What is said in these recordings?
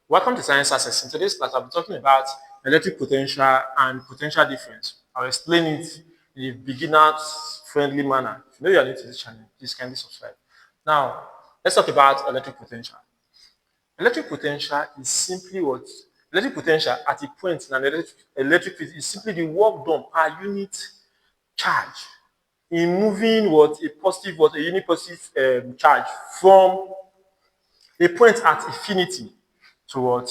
Welcome to Science Access. In today's class, I'll be talking about electric potential and potential difference. I'll explain it in a beginner-friendly manner. If you know you are new to this channel, please kindly subscribe. Now, let's talk about electric potential. Electric potential is simply what? Electric potential at a point in an electric field is simply the work done per unit charge in moving a unit positive charge from a point at infinity to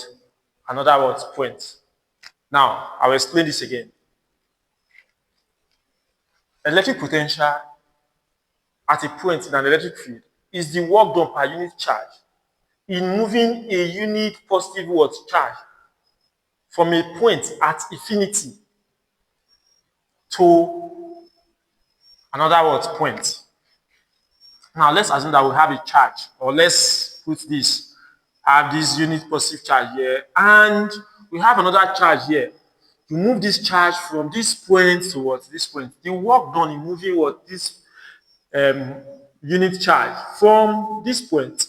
another point. Now, I'll explain this again. Electric potential at a point in an electric field is the work done per unit charge in moving a unit positive charge from a point at infinity to another point. Now, let's assume that we have a charge, or let's put this, have this unit positive charge here, and we have another charge here. To move this charge from this point to this point, the work done in moving this unit charge from this point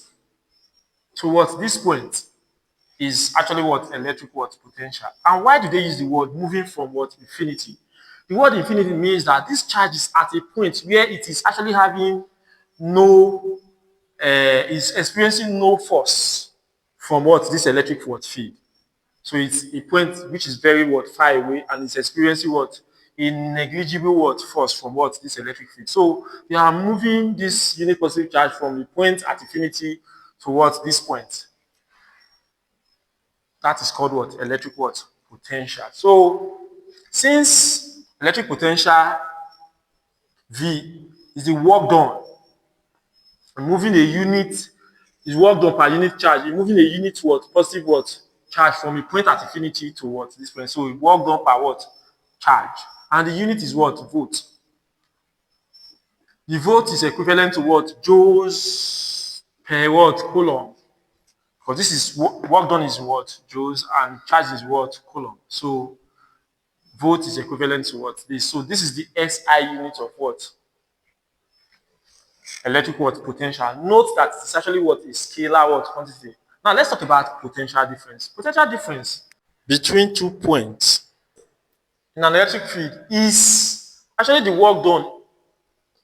towards this point is actually electric potential. And why do they use the word moving from infinity? The word infinity means that this charge is at a point where it is actually having no, is experiencing no force from this electric field. So it's a point which is very far away, and it's experiencing a negligible force from this electric field. So we are moving this unit positive charge from the point at infinity towards this point. That is called electric potential. So since electric potential V is the work done, moving a unit is work done per unit charge, moving a unit positive charge from a point at infinity to this point. So it work done per charge, and the unit is volt. The volt is equivalent to joules per coulomb, because this is work done is joules and charge is coulomb. So volt is equivalent to this. So this is the SI unit of electric potential. Note that it's actually a scalar quantity. Now let's talk about potential difference. Potential difference between 2 points in an electric field is actually the work done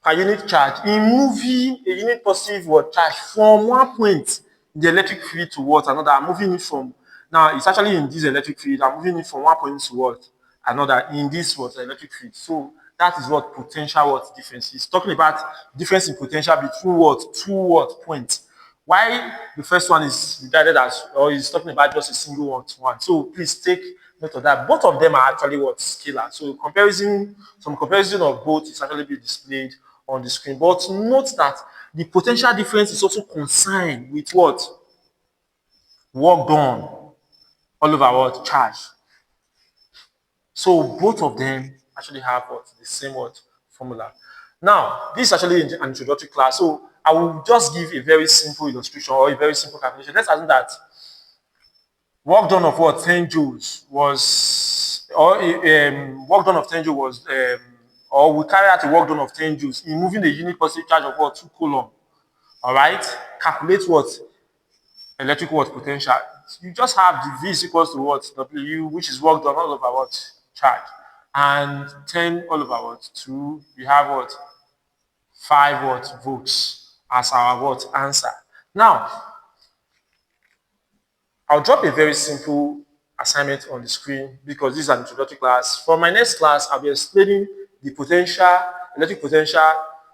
per unit charge in moving a unit positive charge from one point in the electric field to another. I'm moving it from, now it's actually in this electric field, I'm moving it from one point to another in this electric field. So that is what potential difference is. Talking about difference in potential between two points. Why the first one is regarded as, or is talking about just a single one. So please take note of that. Both of them are actually scalar. So some comparison of both is actually being displayed on the screen. But note that the potential difference is also concerned with work done all over charge. So both of them actually have the same formula. Now, this is actually an introductory class, so I will just give a very simple illustration or a very simple calculation. Let's assume that work done of 10 joules was, or work done of 10 joules was, or we carry out a work done of 10 joules in moving a unit positive charge of 2 coulomb. All right, calculate electric potential. You just have the V is equals to W, which is work done all over charge, and 10 all over 2. We have 5 volts as our answer. Now, I'll drop a very simple assignment on the screen because this is an introductory class. For my next class, I'll be explaining the electric potential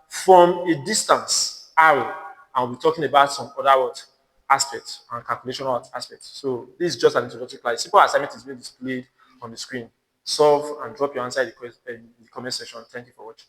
from a distance arrow. I'll be talking about some other aspects and calculation aspects. So this is just an introductory class. Simple assignment is being displayed on the screen. Solve and drop your answer in the comment section. Thank you for watching.